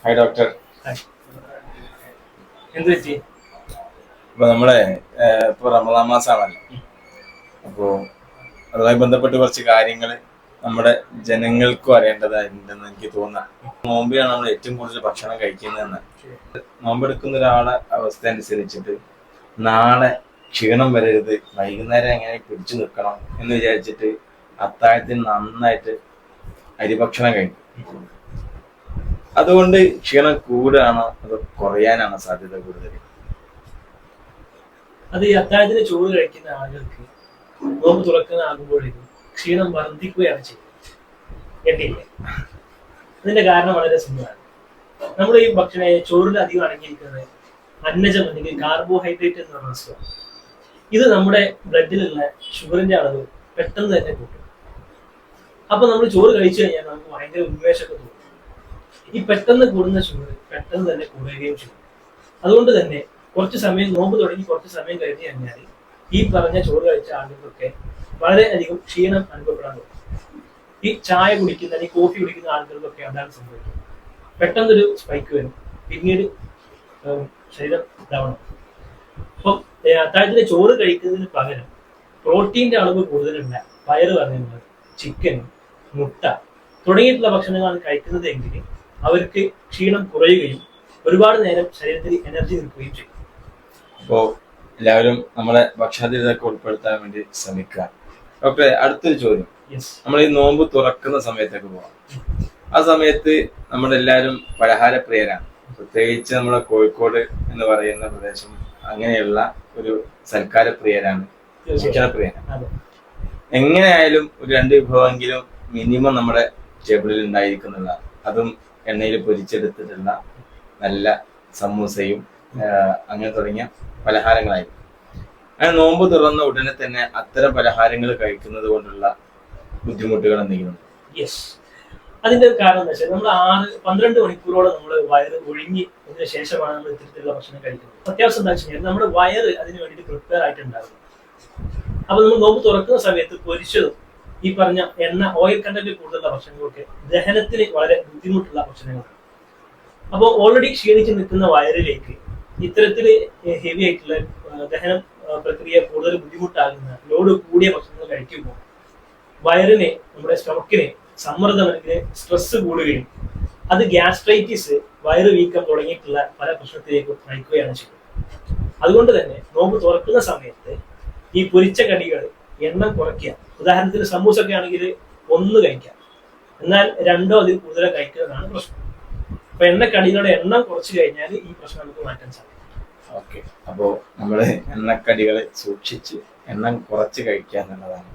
Hi doctor. എന്ത് പറ്റി? ഇപ്പൊ നമ്മളെ ഇപ്പൊ റമദാൻ മാസമാണല്ലോ. അപ്പോ അതുമായി ബന്ധപ്പെട്ട് കുറച്ച് കാര്യങ്ങൾ നമ്മുടെ ജനങ്ങൾക്കും അറിയേണ്ടതായിട്ടുണ്ടെന്ന് എനിക്ക് തോന്നാം. നോമ്പിലാണ് നമ്മൾ ഏറ്റവും കൂടുതൽ ഭക്ഷണം കഴിക്കുന്നതെന്ന്. നോമ്പെടുക്കുന്ന ഒരാളെ അവസ്ഥ അനുസരിച്ചിട്ട് നാളെ ക്ഷീണം വരരുത്, വൈകുന്നേരം എങ്ങനെ പിടിച്ചു നിൽക്കണം എന്ന് വിചാരിച്ചിട്ട് അത്താഴത്തിന് നന്നായിട്ട് അരിഭക്ഷണം കഴിക്കും. അതുകൊണ്ട് ക്ഷീണം കൂടുകയാണോ അതോ കുറയാനാണോ സാധ്യത കൂടുതൽ? അത് ഈ അത്താഴത്തിന് ചോറ് കഴിക്കുന്ന ആളുകൾക്ക് നോമ്പ് തുറക്കുന്ന ആകുമ്പോഴേക്കും ക്ഷീണം വർദ്ധിക്കുകയാണ് ചെയ്യുന്നത്. കേട്ടില്ലേ? അതിന്റെ കാരണം വളരെ സിമ്പിളാണ്. നമ്മുടെ ഈ ചോറിൽ അധികം അടങ്ങിയിരിക്കുന്നത് അന്നജം അല്ലെങ്കിൽ കാർബോഹൈഡ്രേറ്റ് എന്ന് പറയുന്ന വസ്തുവാണ്. ഇത് നമ്മുടെ ബ്ലഡിലുള്ള ഷുഗറിന്റെ അളവ് പെട്ടെന്ന് തന്നെ കൂട്ടും. അപ്പൊ നമ്മൾ ചോറ് കഴിച്ചു കഴിഞ്ഞാൽ നമുക്ക് ഭയങ്കര ഉന്മേഷമൊക്കെ തോന്നും. ഈ പെട്ടെന്ന് കൂടുന്ന ഷുഗർ പെട്ടെന്ന് തന്നെ കുറയുകയും ചെയ്യും. അതുകൊണ്ട് തന്നെ കുറച്ച് സമയം നോമ്പ് തുടങ്ങി കുറച്ച് സമയം കഴിഞ്ഞ് കഴിഞ്ഞാൽ ഈ പറഞ്ഞ ചോറ് കഴിച്ച ആളുകൾക്കൊക്കെ വളരെയധികം ക്ഷീണം അനുഭവപ്പെടാൻ തുടങ്ങും. ഈ ചായ കുടിക്കുന്ന അല്ലെങ്കിൽ കോഫി കുടിക്കുന്ന ആളുകൾക്കൊക്കെ അതാണ് സംഭവിക്കുന്നത്. പെട്ടെന്നൊരു സ്പൈക്ക് വരും, പിന്നീട് ശരീരം ഇതാവണം. അപ്പം അത്താഴത്തിലെ ചോറ് കഴിക്കുന്നതിന് പകരം പ്രോട്ടീന്റെ അളവ് കൂടുതലുള്ള പയറ് വർഗ്ഗങ്ങൾ, ചിക്കൻ, മുട്ട തുടങ്ങിയിട്ടുള്ള ഭക്ഷണങ്ങളാണ് കഴിക്കുന്നത് എങ്കിൽ അവർക്ക് ക്ഷീണം കുറയുകയും ഒരുപാട് നേരം ശരീരത്തിൽ എനർജി നിൽക്കുകയും ചെയ്യും. അപ്പോ എല്ലാവരും നമ്മളെ ഭക്ഷണത്തിലൊക്കെ ഉൾപ്പെടുത്താൻ വേണ്ടി ശ്രമിക്കുക. ഡോക്ടറെ, അടുത്തൊരു ചോദ്യം. നമ്മൾ ഈ നോമ്പ് തുറക്കുന്ന സമയത്തൊക്കെ പോവാം. ആ സമയത്ത് നമ്മളെല്ലാവരും പലഹാരപ്രിയരാണ്. പ്രത്യേകിച്ച് നമ്മുടെ കോഴിക്കോട് എന്ന് പറയുന്ന പ്രദേശം അങ്ങനെയുള്ള ഒരു സൽക്കാരപ്രിയരാണ്, ഭക്ഷണപ്രിയരാണ്. എങ്ങനെയായാലും ഒരു 2 വിഭവമെങ്കിലും മിനിമം നമ്മുടെ ടേബിളിൽ ഉണ്ടായിരിക്കുന്നതാണ്. അതും എണ്ണയിൽ പൊരിച്ചെടുത്തിട്ടുള്ള നല്ല സമൂസയും അങ്ങനെ തുടങ്ങിയ പലഹാരങ്ങളായിരിക്കും. അങ്ങനെ നോമ്പ് തുറന്ന ഉടനെ തന്നെ അത്തരം പലഹാരങ്ങൾ കഴിക്കുന്നത് കൊണ്ടുള്ള ബുദ്ധിമുട്ടുകൾ എന്തെങ്കിലും? യെസ്, അതിന്റെ കാരണം എന്താ വെച്ചാൽ നമ്മൾ 12 മണിക്കൂറോളം നമ്മൾ വയറ് ഒഴിഞ്ഞ് അതിന് ശേഷമാണ് നമ്മൾ ഇത്തരത്തിലുള്ള ഭക്ഷണം കഴിക്കുന്നത്. അത്യാവശ്യം എന്താ വെച്ച് കഴിഞ്ഞാൽ നമ്മുടെ വയറ് അതിന് വേണ്ടിയിട്ട് പ്രിപ്പയർ ആയിട്ടുണ്ടാകും. അപ്പൊ നമ്മൾ നോമ്പ് തുറക്കുന്ന സമയത്ത് പൊരിച്ചതും ഈ പറഞ്ഞ ഓയിൽ കണ്ടന്റ് കൂടുതലുള്ള ഭക്ഷണങ്ങളൊക്കെ ദഹനത്തിന് വളരെ ബുദ്ധിമുട്ടുള്ള ഭക്ഷണങ്ങളാണ്. അപ്പോൾ ഓൾറെഡി ക്ഷീണിച്ച് നിൽക്കുന്ന വയറിലേക്ക് ഇത്തരത്തില് ഹെവി ആയിട്ടുള്ള ദഹന പ്രക്രിയ കൂടുതൽ ബുദ്ധിമുട്ടാകുന്ന ലോഡ് കൂടിയ ഭക്ഷണങ്ങൾ കഴിക്കുമ്പോൾ വയറിന്, നമ്മുടെ സ്റ്റൊമക്കിന് സമ്മർദ്ദം അല്ലെങ്കിൽ സ്ട്രെസ് കൂടുകയും അത് ഗ്യാസ്ട്രൈറ്റിസ്, വയറ് വീക്കം തുടങ്ങിയിട്ടുള്ള പല പ്രശ്നത്തിലേക്കും നയിക്കുകയാണ് ചെയ്യുന്നത്. അതുകൊണ്ട് തന്നെ നോമ്പ് തുറക്കുന്ന സമയത്ത് ഈ പൊരിച്ച കടികൾ എണ്ണം കുറയ്ക്കുക. ഉദാഹരണത്തിന് സമൂസ ഒക്കെ ആണെങ്കിൽ 1 കഴിക്കാം, എന്നാൽ 2 അതിൽ കൂടുതൽ കഴിക്കുന്നതാണ് പ്രശ്നം. അപ്പൊ എണ്ണക്കടികളുടെ എണ്ണം കുറച്ച് കഴിഞ്ഞാൽ ഈ പ്രശ്നം നമുക്ക് മാറ്റാൻ സാധിക്കും. ഓക്കെ, അപ്പോ നമ്മള് എണ്ണക്കടികളെ സൂക്ഷിച്ച് എണ്ണം കുറച്ച് കഴിക്കുക എന്നുള്ളതാണ്.